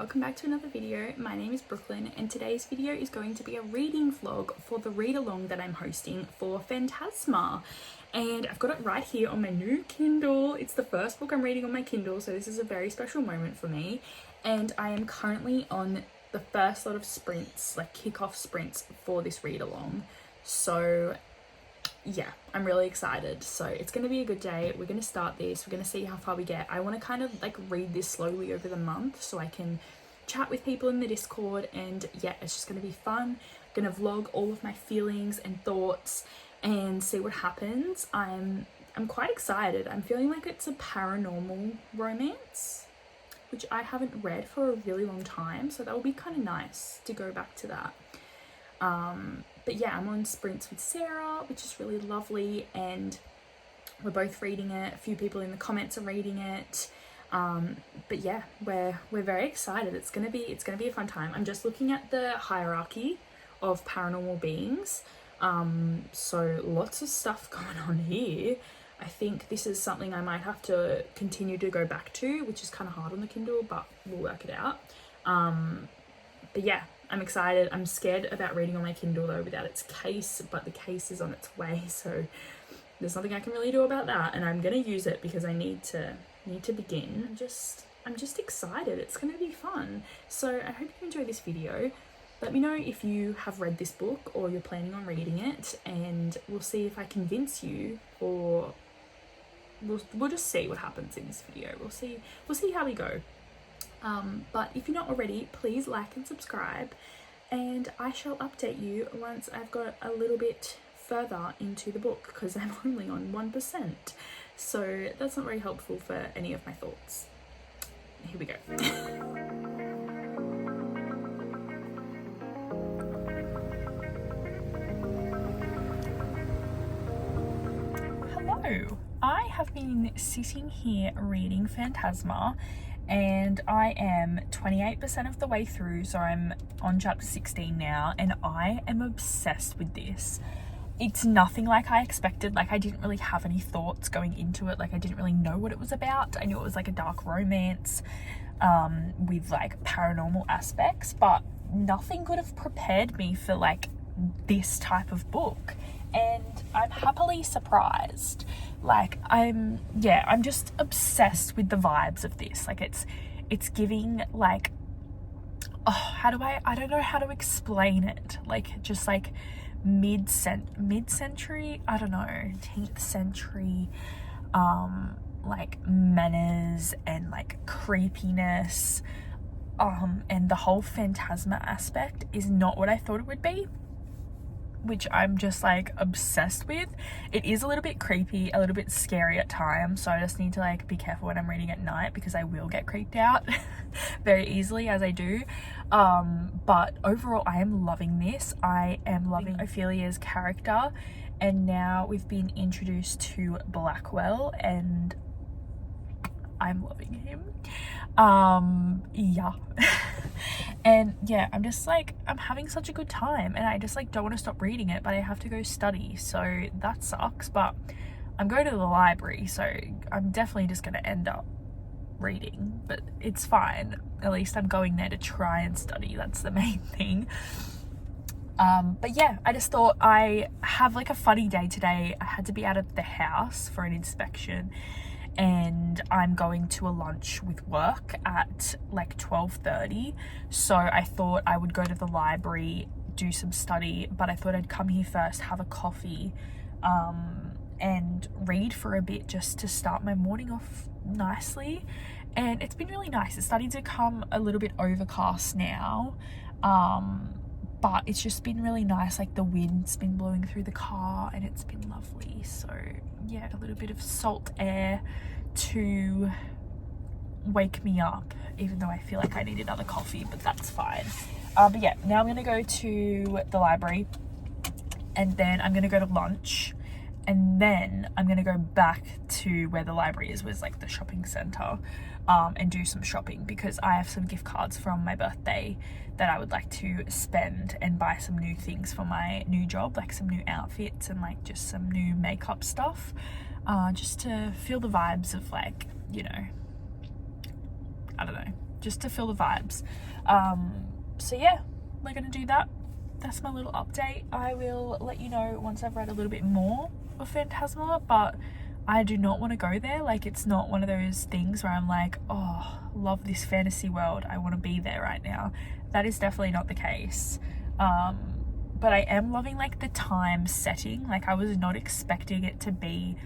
welcome back to another video. My name is Brooklyn and today's video is going to be a reading vlog for the read along that I'm hosting for Phantasma. And I've got it right here on my new Kindle. It's the first book I'm reading on my Kindle, so this is a very special moment for me. And I am currently on the first lot of sprints, like kickoff sprints for this read along. So yeah, I'm really excited. So it's going to be a good day. We're going to start this. We're going to see how far we get. I want to kind of like read this slowly over the month so I can chat with people in the Discord, and yeah, it's just going to be fun. I'm going to vlog all of my feelings and thoughts and see what happens. I'm quite excited. I'm feeling like it's a paranormal romance, which I haven't read for a really long time, so that will be kind of nice to go back to that. But yeah, I'm on sprints with Sarah, which is really lovely, and we're both reading it. A few people in the comments are reading it. But yeah, we're very excited. It's gonna be a fun time. I'm just looking at the hierarchy of paranormal beings. So lots of stuff going on here. I think this is something I might have to continue to go back to, which is kind of hard on the Kindle, but we'll work it out. But yeah, I'm excited. I'm scared about reading on my Kindle though without its case, but the case is on its way, so there's nothing I can really do about that, and I'm gonna use it because I need to begin. I'm just excited. It's gonna be fun. So I hope you enjoy this video. Let me know if you have read this book or you're planning on reading it, and we'll see if I convince you, or we'll just see what happens in this video. We'll see how we go. But if you're not already, please like and subscribe, and I shall update you once I've got a little bit further into the book, because I'm only on 1%, so that's not very helpful for any of my thoughts. Here we go. Hello, I have been sitting here reading Phantasma, and I am 28% of the way through, so I'm on chapter 16 now, and I am obsessed with this. It's nothing like I expected. Like, I didn't really have any thoughts going into it. Like, I didn't really know what it was about. I knew it was like a dark romance with like paranormal aspects, but nothing could have prepared me for like this type of book, and I'm happily surprised. Like, I'm just obsessed with the vibes of this. Like, it's giving like, oh, I don't know how to explain it. Like, just like mid-century, I don't know, 10th century, like manners and like creepiness, and the whole Phantasma aspect is not what I thought it would be, which I'm just like obsessed with. It is a little bit creepy, a little bit scary at times, so I just need to like be careful when I'm reading at night, because I will get creeped out very easily, as I do. But overall, I am loving this. I am loving Ophelia's character, and now we've been introduced to Blackwell, and I'm loving him. Yeah. And yeah, I'm just like, I'm having such a good time, and I just like don't want to stop reading it, but I have to go study, so that sucks. But I'm going to the library, so I'm definitely just going to end up reading, but it's fine. At least I'm going there to try and study. That's the main thing. But yeah, I just thought I have like a funny day today. I had to be out of the house for an inspection, and I'm going to a lunch with work at like 12:30, so I thought I would go to the library, do some study, but I thought I'd come here first, have a coffee, and read for a bit just to start my morning off nicely. And it's been really nice. It's starting to become a little bit overcast now, but it's just been really nice. Like, the wind's been blowing through the car and it's been lovely. So yeah, a little bit of salt air to wake me up, even though I feel like I need another coffee, but that's fine. But yeah, now I'm gonna go to the library, and then I'm gonna go to lunch, and then I'm gonna go back to where the library is, was like the shopping center, and do some shopping, because I have some gift cards from my birthday that I would like to spend and buy some new things for my new job, like some new outfits and like just some new makeup stuff, just to feel the vibes of, like, you know, I don't know, just to feel the vibes. So yeah, we're gonna do that. That's my little update. I will let you know once I've read a little bit more of Phantasma, but I do not want to go there. Like, it's not one of those things where I'm like, oh, love this fantasy world, I want to be there right now. That is definitely not the case. But I am loving like the time setting. Like, I was not expecting it to be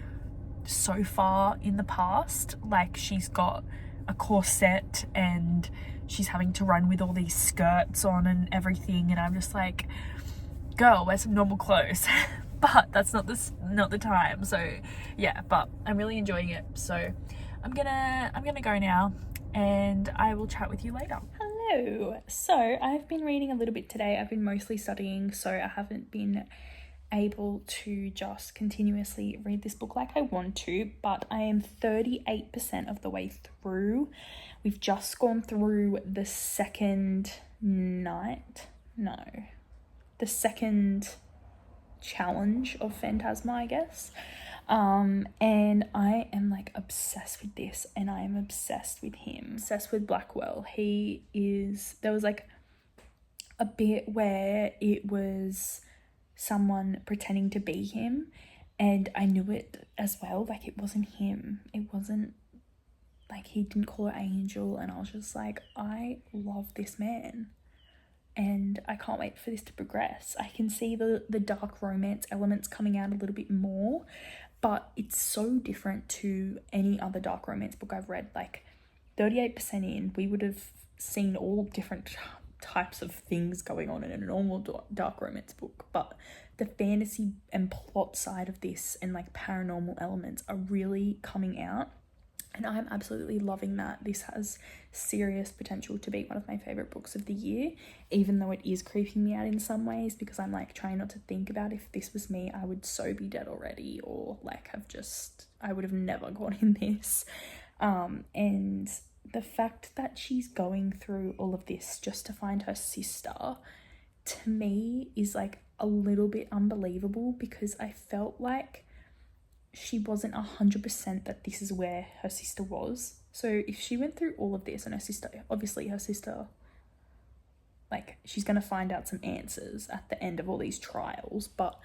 so far in the past. Like, she's got a corset and she's having to run with all these skirts on and everything, and I'm just like, girl, wear some normal clothes. But that's not the time. So yeah, but I'm really enjoying it. So I'm gonna go now, and I will chat with you later. Hello. So I've been reading a little bit today. I've been mostly studying, so I haven't been able to just continuously read this book like I want to, but I am 38% of the way through. We've just gone through the second challenge of Phantasma, I guess. And I am like obsessed with this, and I am obsessed with him. Obsessed with Blackwell. There was like a bit where it was someone pretending to be him, and I knew it as well. Like, it wasn't him. It wasn't like, he didn't call her Angel, and I was just like, I love this man, and I can't wait for this to progress. I can see the dark romance elements coming out a little bit more, but it's so different to any other dark romance book I've read. Like, 38% in, we would have seen all different types of things going on in a normal dark romance book, but the fantasy and plot side of this and like paranormal elements are really coming out, and I'm absolutely loving that. This has serious potential to be one of my favorite books of the year, even though it is creeping me out in some ways, because I'm like trying not to think about, if this was me, I would so be dead already, or like I would have never gone in this. And the fact that she's going through all of this just to find her sister, to me, is like a little bit unbelievable, because I felt like she wasn't 100% that this is where her sister was. So if she went through all of this, and her sister, like, she's gonna find out some answers at the end of all these trials, but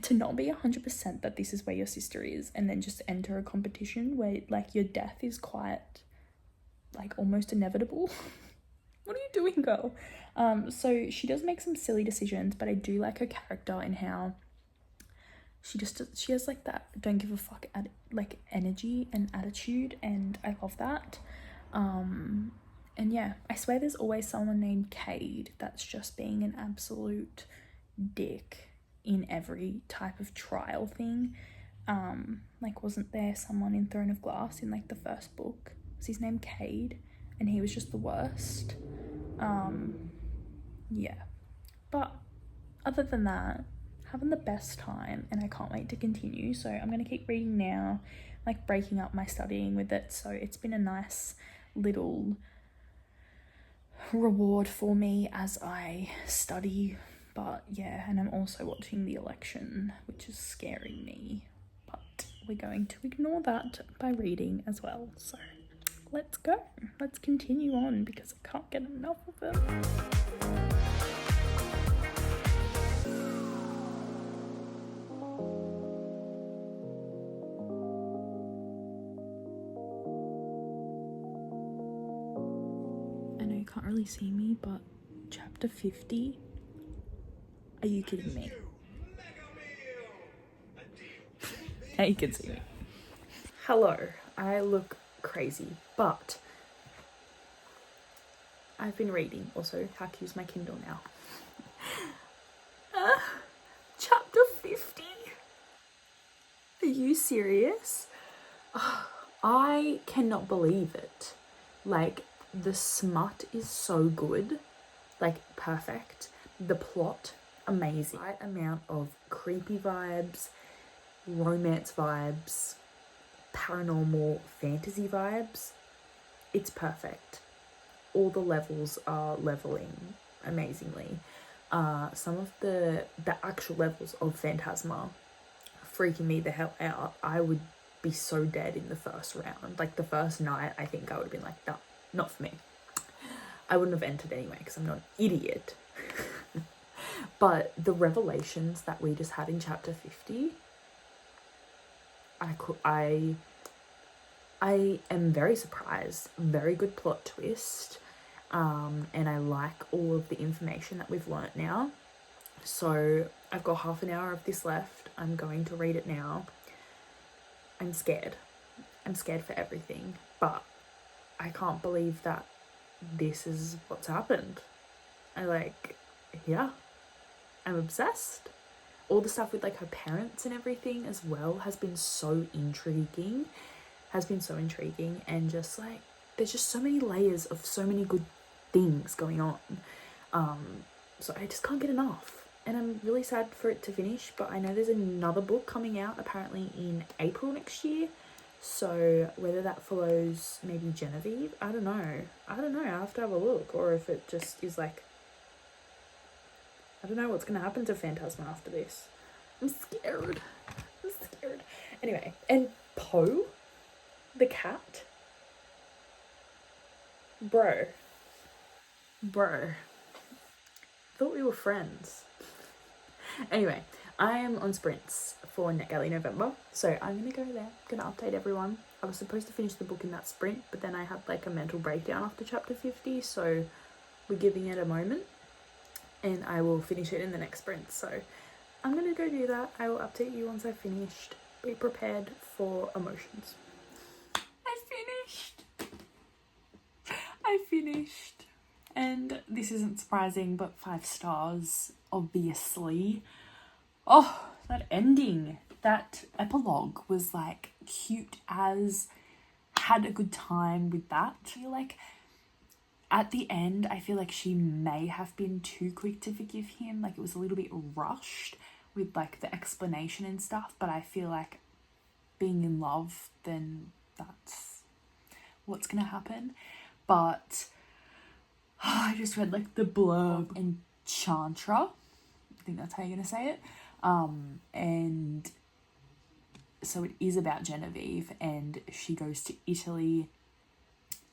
to not be 100% that this is where your sister is, and then just enter a competition where like your death is quite like almost inevitable. What are you doing, girl? So she does make some silly decisions, but I do like her character and how she has like that don't give a fuck like energy and attitude, and I love that. And yeah, I swear there's always someone named Cade that's just being an absolute dick in every type of trial thing. Like, wasn't there someone in Throne of Glass in like the first book? Was his name Cade? And he was just the worst. Yeah, but other than that, having the best time, and I can't wait to continue. So I'm gonna keep reading now, like breaking up my studying with it. So it's been a nice little reward for me as I study. But yeah, and I'm also watching the election, which is scaring me, but we're going to ignore that by reading as well. So let's go, let's continue on, because I can't get enough of it. I know you can't really see me, but chapter 50, are you kidding me? Now you can see me. Hello, I look crazy, but I've been reading. Also, how to use my Kindle now. Chapter 50? Are you serious? I cannot believe it. Like, the smut is so good, like perfect. The plot, amazing. Right amount of creepy vibes, romance vibes, paranormal fantasy vibes. It's perfect. All the levels are leveling amazingly. Some of the actual levels of Phantasma freaking me the hell out. I would be so dead in the first round. Like, the first night, I think I would have been like, nah, not for me. I wouldn't have entered anyway because I'm not an idiot. But the revelations that we just had in chapter 50, I am very surprised. Very good plot twist. And I like all of the information that we've learnt now. So I've got half an hour of this left. I'm going to read it now. I'm scared. I'm scared for everything. But I can't believe that this is what's happened. Yeah, I'm obsessed. All the stuff with like her parents and everything as well has been so intriguing. And just like, there's just so many layers of so many good things going on. So I just can't get enough. And I'm really sad for it to finish, but I know there's another book coming out apparently in April next year. So whether that follows maybe Genevieve, I don't know. I have to have a look. Or if it just is like, I don't know what's going to happen to Phantasma after this. I'm scared. Anyway, and Poe, the cat. Bro. Thought we were friends. Anyway, I am on sprints for NetGalley November, so I'm gonna go there, gonna update everyone. I was supposed to finish the book in that sprint, but then I had like a mental breakdown after chapter 50, so we're giving it a moment, and I will finish it in the next sprint. So I'm gonna go do that. I will update you once I've finished. Be prepared for emotions. I finished. And this isn't surprising, but 5 stars, obviously. Oh, that ending, that epilogue was like cute as, had a good time with that. I feel like at the end, I feel like she may have been too quick to forgive him. Like it was a little bit rushed with like the explanation and stuff, but I feel like being in love, then that's what's gonna happen. But I just read like the blurb in Chantra. I think that's how you're gonna say it. And so it is about Genevieve, and she goes to Italy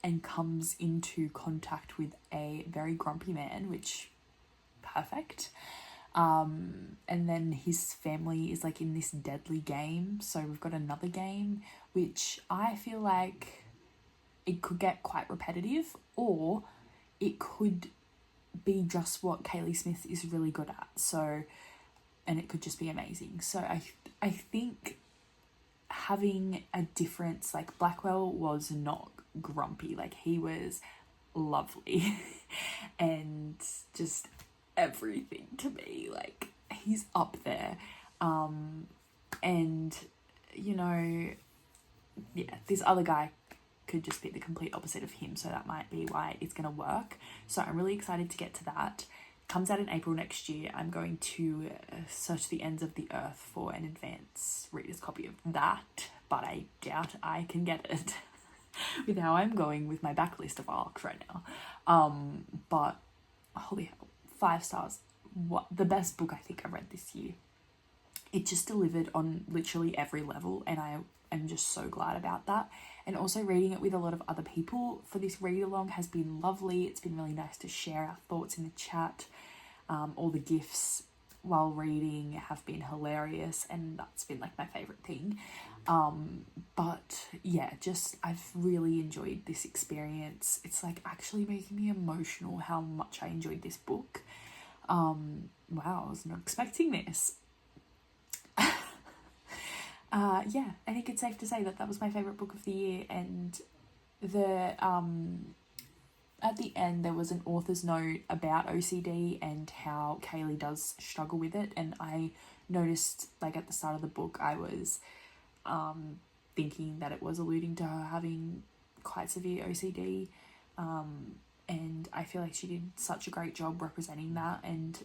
and comes into contact with a very grumpy man, which perfect. And then his family is like in this deadly game. So we've got another game, which I feel like it could get quite repetitive, or it could be just what Kaylee Smith is really good at. So, and it could just be amazing. So I think having a difference, like Blackwell was not grumpy, like he was lovely and just everything to me, like he's up there. And you know, yeah, this other guy could just be the complete opposite of him, so that might be why it's gonna work. So I'm really excited to get to that. Comes out in April next year. I'm going to search the ends of the earth for an advance reader's copy of that, but I doubt I can get it with how I'm going with my backlist of arcs right now. But holy hell, 5 stars. What the best book I think I read this year. It just delivered on literally every level, and I am just so glad about that. And also reading it with a lot of other people for this read along has been lovely. It's been really nice to share our thoughts in the chat. All the gifs while reading have been hilarious, and that's been like my favorite thing. But yeah, just I've really enjoyed this experience. It's like actually making me emotional how much I enjoyed this book. Wow, I was not expecting this. Yeah, I think it's safe to say that that was my favourite book of the year. And the at the end there was an author's note about OCD and how Kaylee does struggle with it, and I noticed like at the start of the book I was thinking that it was alluding to her having quite severe OCD, and I feel like she did such a great job representing that, and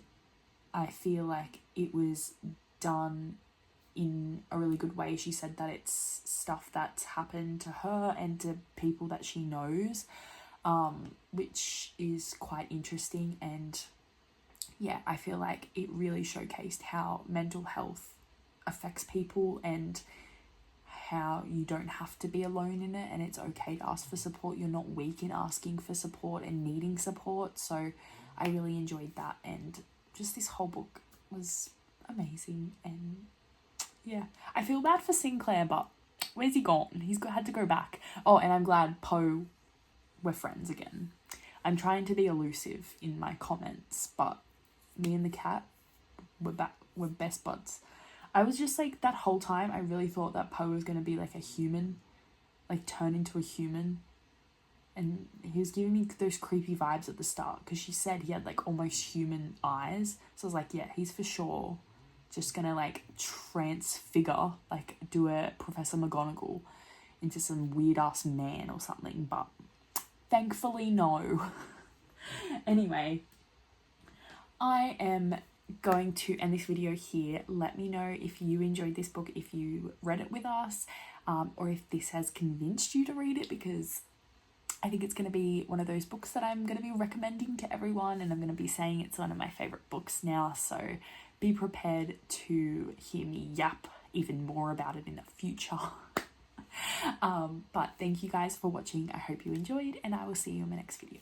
I feel like it was done in a really good way. She said that it's stuff that's happened to her and to people that she knows, which is quite interesting. And yeah, I feel like it really showcased how mental health affects people and how you don't have to be alone in it and it's okay to ask for support. You're not weak in asking for support and needing support. So I really enjoyed that, and just this whole book was amazing. And yeah, I feel bad for Sinclair, but where's he gone? He's had to go back. Oh, and I'm glad Poe, we're friends again. I'm trying to be elusive in my comments, but me and the cat, we're back. We're best buds. I was just like, that whole time I really thought that Poe was going to be like a human, like turn into a human. And he was giving me those creepy vibes at the start, because she said he had like almost human eyes. So I was like, yeah, he's for sure just gonna like transfigure, like do a Professor McGonagall into some weird ass man or something. But thankfully, no. Anyway, I am going to end this video here. Let me know if you enjoyed this book, if you read it with us, or if this has convinced you to read it, because I think it's going to be one of those books that I'm going to be recommending to everyone, and I'm going to be saying it's one of my favourite books now, so be prepared to hear me yap even more about it in the future. But thank you guys for watching. I hope you enjoyed, and I will see you in my next video.